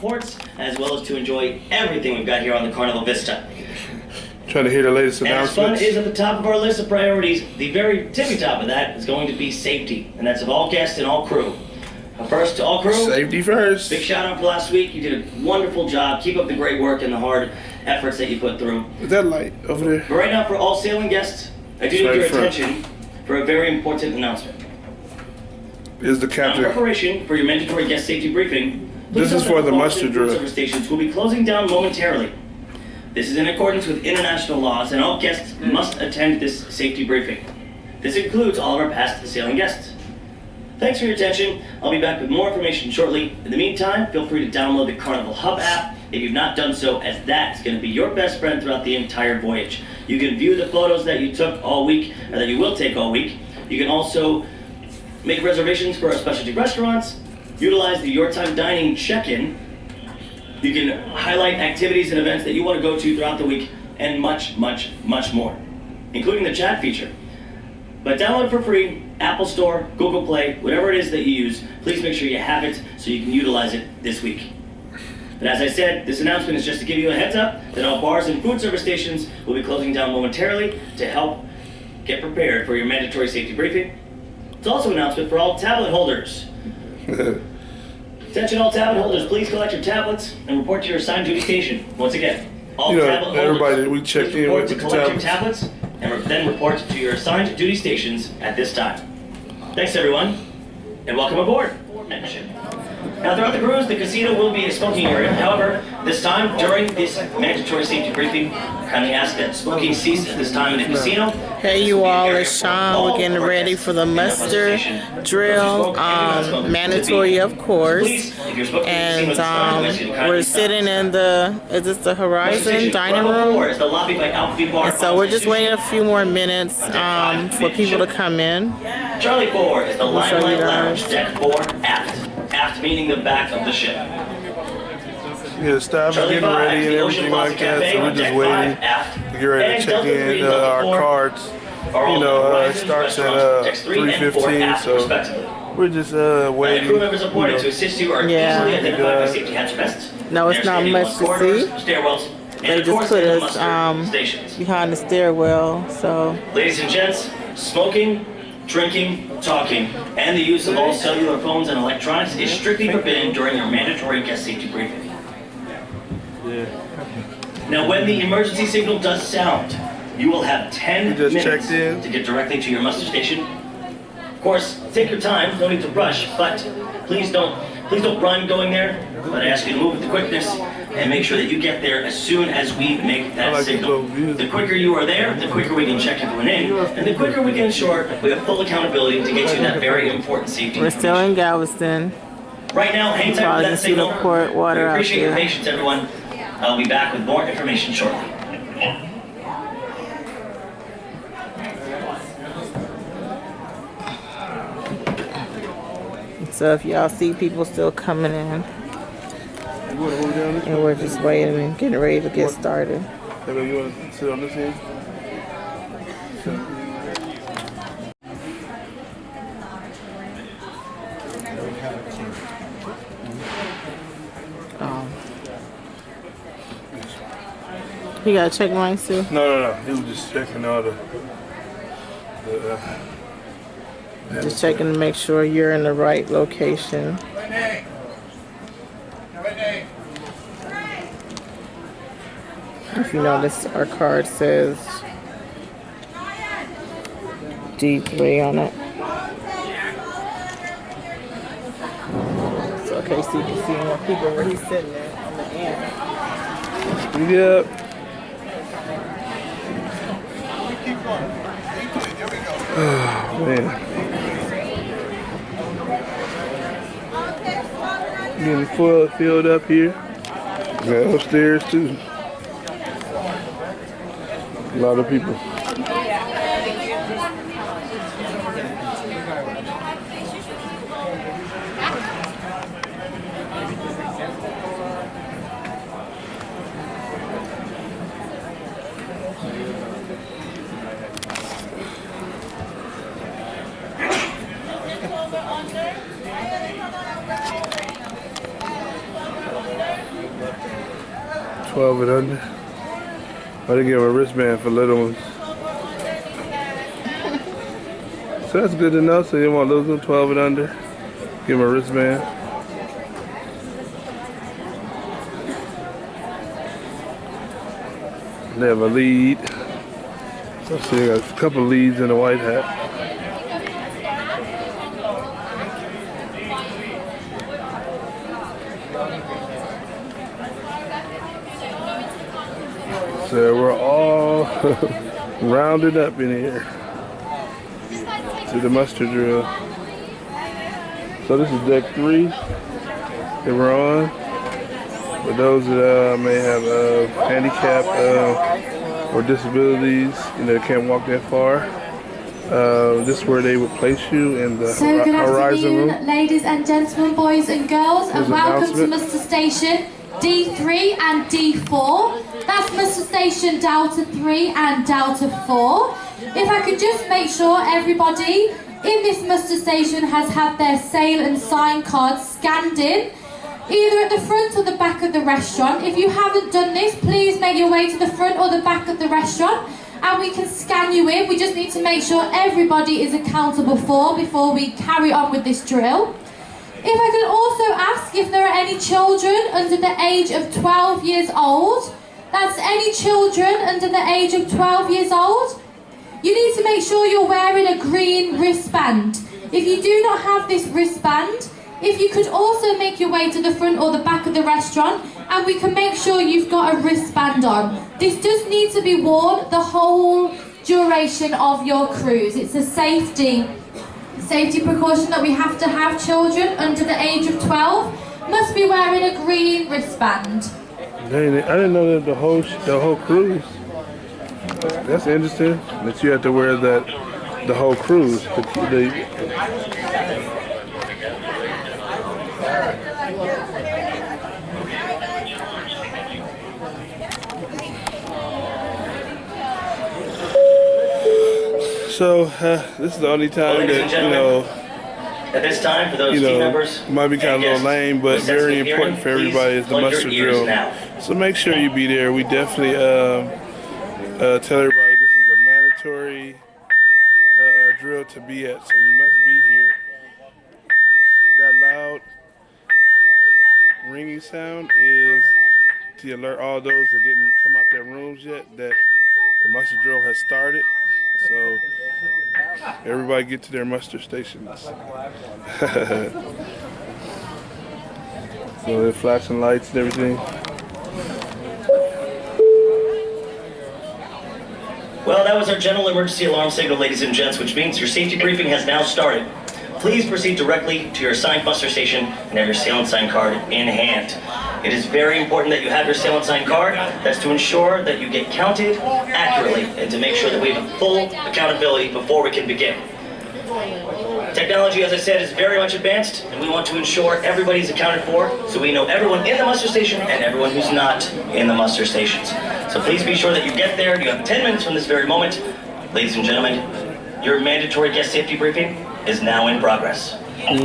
ports, as well as to enjoy everything we've got here on the Carnival Vista. Trying to hear the latest announcements. As fun is at the top of our list of priorities, the very tippy top of that is going to be safety, and that's of all guests and all crew. First, to all crew, safety first. Big shout out for last week. You did a wonderful job. Keep up the great work and the hard efforts that you put through. Is that light over there? But right now, for all sailing guests, I do need your attention for a very important announcement. Is the captain? In preparation for your mandatory guest safety briefing, this is for the muster drill. Service stations will be closing down momentarily. This is in accordance with international laws, and all guests must attend this safety briefing. This includes all of our past sailing guests. Thanks for your attention. I'll be back with more information shortly. In the meantime, feel free to download the Carnival Hub app if you've not done so, as that's going to be your best friend throughout the entire voyage. You can view the photos that you took all week, or that you will take all week. You can also make reservations for our specialty restaurants, utilize the Your Time Dining check-in. You can highlight activities and events that you want to go to throughout the week, and much, much, much more, including the chat feature. But download for free, Apple Store, Google Play, whatever it is that you use. Please make sure you have it so you can utilize it this week. But as I said, this announcement is just to give you a heads up that all bars and food service stations will be closing down momentarily to help get prepared for your mandatory safety briefing. It's also an announcement for all tablet holders. Attention all tablet holders, please collect your tablets and report to your assigned duty station. Once again, all tablet holders, everybody we checked in with to collect your tablets and then report to your assigned duty stations at this time. Thanks everyone, and welcome aboard. Now throughout the cruise, the casino will be a smoking area. However, this time, during this mandatory safety briefing, kindly ask that smoking cease at this time in the casino. Hey you all, it's Shawn. We're getting ready for the muster drill, mandatory of course, and we're sitting in the, is this the Horizon dining room? And so we're just waiting a few more minutes for people to come in. Charlie 4 is the Limelight Lounge, deck 4, aft. Aft meaning the back of the ship. Yeah, staff is getting ready and everything like that, so we're just waiting to get ready to check in our cards. You know, it starts at 3:15, so we're just waiting. Crew members appointed to assist you are easily identified by safety hatch vests. No, it's not much to see. They just put us behind the stairwell, so. Ladies and gents, smoking, drinking, talking, and the use of all cellular phones and electronics is strictly forbidden during your mandatory guest safety briefing. Now, when the emergency signal does sound, you will have 10 minutes to get directly to your muster station. Of course, take your time, no need to rush, but please don't run going there. But I ask you to move with the quickness and make sure that you get there as soon as we make that signal. The quicker you are there, the quicker we can check everyone in, and the quicker we can ensure we have full accountability to get you that very important safety. We're still in Galveston. Right now, hang tight for that signal. We appreciate your patience, everyone. I'll be back with more information shortly. So if y'all see people still coming in, and we're just waiting and getting ready to get started. You want to sit on this end? You gotta check mine too? No. He was just checking all the just checking to make sure you're in the right location. If you notice, our card says D3 on it. So in case you can see more people where he's sitting at on the end. Yep. Oh, man. Getting filled up here. And upstairs too. A lot of people. 12 and under. I didn't give him a wristband for little ones. So that's good to know. So you want to lose them 12 and under. Give him a wristband. They have a lead. Let's see, I got a couple leads in the white hat. So we're all rounded up in here to the muster drill. So this is deck 3 that we're on. For those that may have handicap or disabilities, you know, can't walk that far. This is where they would place you in the horizon room. Ladies and gentlemen, boys and girls, and welcome to muster station D3 and D4. That's muster station Delta 3 and Delta 4. If I could just make sure everybody in this muster station has had their sale and sign cards scanned in, either at the front or the back of the restaurant. If you haven't done this, please make your way to the front or the back of the restaurant and we can scan you in. We just need to make sure everybody is accountable before we carry on with this drill. If I could also ask if there are any children under the age of 12 years old. That's any children under the age of 12 years old. You need to make sure you're wearing a green wristband. If you do not have this wristband, if you could also make your way to the front or the back of the restaurant and we can make sure you've got a wristband on. This does need to be worn the whole duration of your cruise. It's a safety precaution that we have to have. Children under the age of 12 must be wearing a green wristband. Dang, I didn't know that the whole cruise. That's interesting that you have to wear that the whole cruise. So this is the only time that, you know, at this time, for those team members, might be kind of a little lame, but very important for everybody is the muster drill. So make sure you be there. We definitely tell everybody this is a mandatory drill to be at, so you must be here. That loud ringing sound is to alert all those that didn't come out their rooms yet that the muster drill has started. So everybody get to their muster stations. So they're flashing lights and everything. Well, that was our general emergency alarm signal, ladies and gents, which means your safety briefing has now started. Please proceed directly to your assigned muster station and have your sail and sign card in hand. It is very important that you have your sail and sign card. That's to ensure that you get counted accurately and to make sure that we have full accountability before we can begin. Technology, as I said, is very much advanced, and we want to ensure everybody's accounted for, so we know everyone in the muster station and everyone who's not in the muster stations. So please be sure that you get there. You have 10 minutes from this very moment. Ladies and gentlemen, your mandatory guest safety briefing is now in progress. You're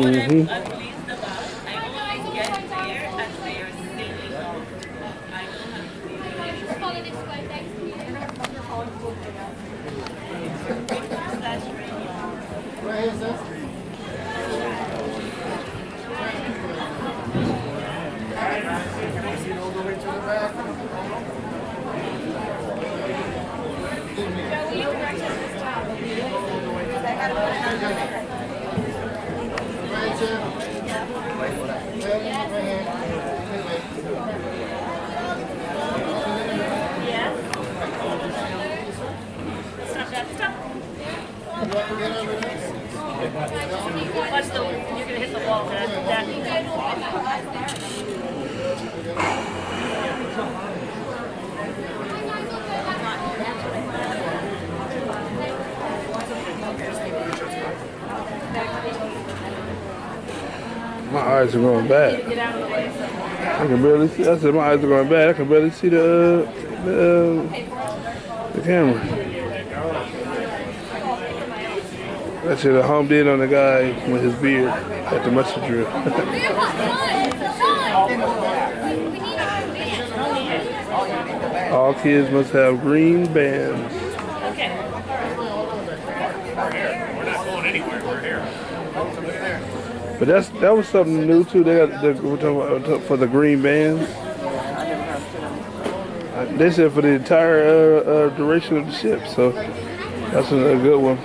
gonna hit the wall. My eyes are going bad. I can barely see. I said my eyes are going bad. I can barely see the camera. I should have homed in on the guy with his beard at the muster drill. All kids must have green bands. Okay. We're not going anywhere. We're here. But that was something new too. They got we're talking about for the green bands. They said for the entire duration of the ship, so that's a good one.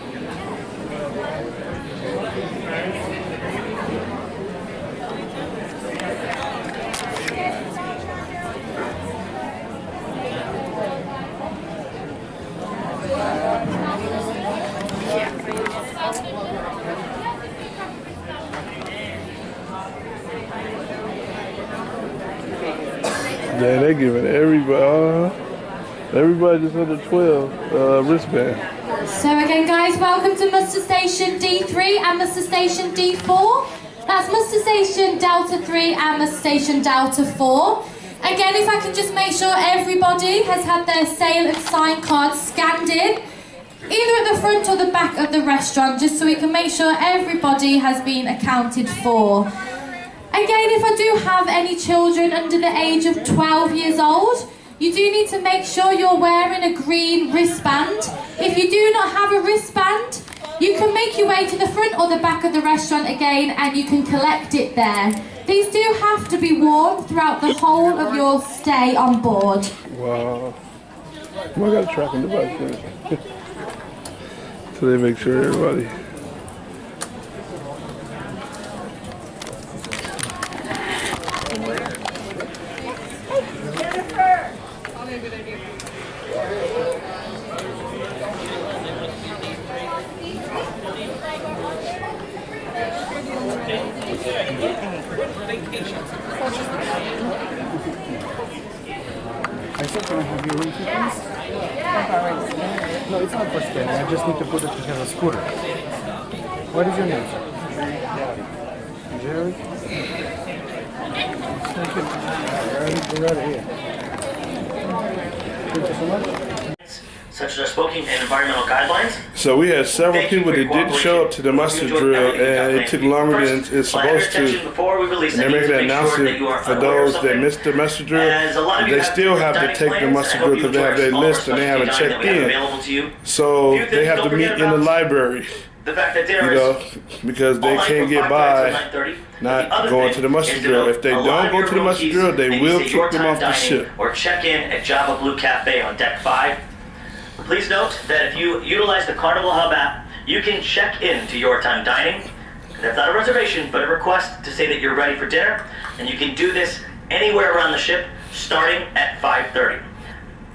Yeah, they giving everybody just under 12 wristband. So again, guys, welcome to Muster Station D3 and Muster Station D4. That's Muster Station Delta 3 and Muster Station Delta 4. Again, if I can just make sure everybody has had their sale and sign cards scanned in, either at the front or the back of the restaurant, just so we can make sure everybody has been accounted for. Again, if I do have any children under the age of 12 years old, you do need to make sure you're wearing a green wristband. If you do not have a wristband, you can make your way to the front or the back of the restaurant again and you can collect it there. These do have to be worn throughout the whole of your stay on board. Wow. I got a tracking device in it. So they make sure everybody. I said, can I have your room key, please? No, it's not for scanning. I just need to put it as a scooter. What is your name, sir? Jerry? We're out of here. Thank you so much. Such as our smoking and environmental guidelines. So we had several people that didn't show up to the muster drill, and it took longer than it's supposed to. And they're making an announcement for those that missed the muster drill. They still have to take the muster drill because they have their list and they haven't checked in. So they have to meet in the library, because they can't get by not going to the muster drill. If they don't go to the muster drill, they will kick them off the ship. Or check in at Java Blue Cafe on Deck 5. Please note that if you utilize the Carnival Hub app, you can check in to your time dining. That's not a reservation, but a request to say that you're ready for dinner, and you can do this anywhere around the ship, starting at 5:30.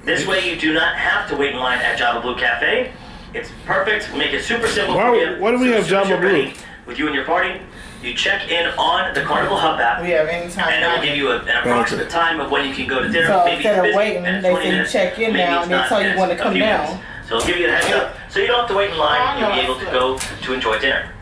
This way you do not have to wait in line at Java Blue Cafe. It's perfect. We make it super simple for you. Why do we have Java Blue? With you and your party, you check in on the Carnival Hub app. We have any time. And it will give you an approximate time of when you can go to dinner. So maybe instead of waiting, minutes, they 20 say minutes, check in maybe now, it's and they not tell you minutes, when to a come few down. minutes. So it'll give you a heads up. So you don't have to wait in line. You'll be able to go to enjoy dinner.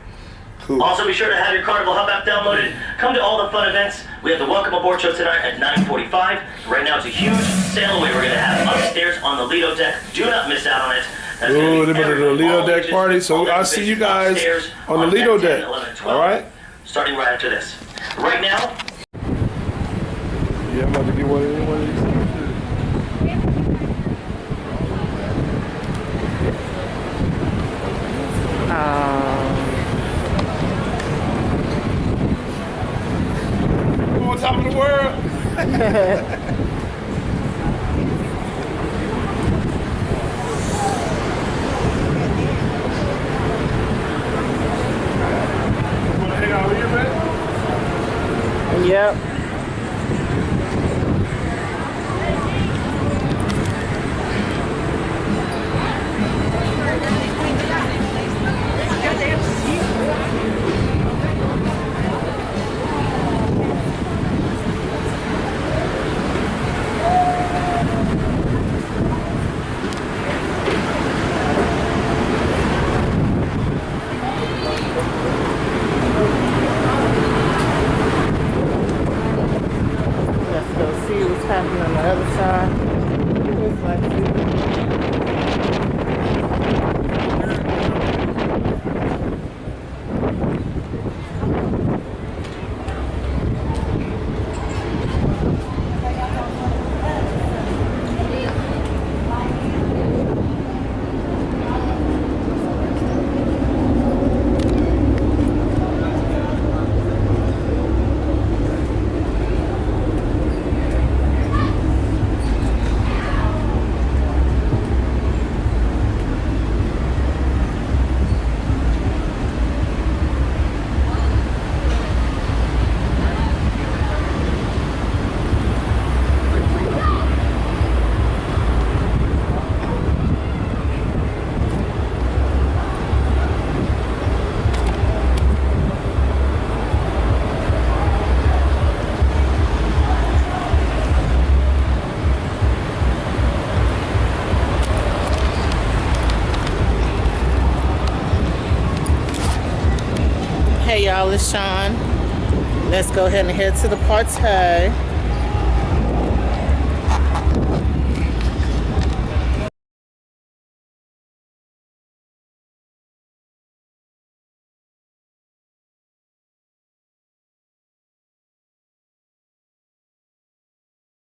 Cool. Also, be sure to have your Carnival Hub app downloaded. Come to all the fun events. We have the Welcome Aboard show tonight at 9:45. Right now, it's a huge sail away we're going to have upstairs on the Lido deck. Do not miss out on it. Ooh, they're going to do the Lido deck party. So I'll see you guys on the Lido deck. All right? Starting right after this. Right now. Yeah, I'm about to get one of these things. On top of the world. Yep. Happening on the other side. It's like Hey y'all, it's Shawn. Let's go ahead and head to the party.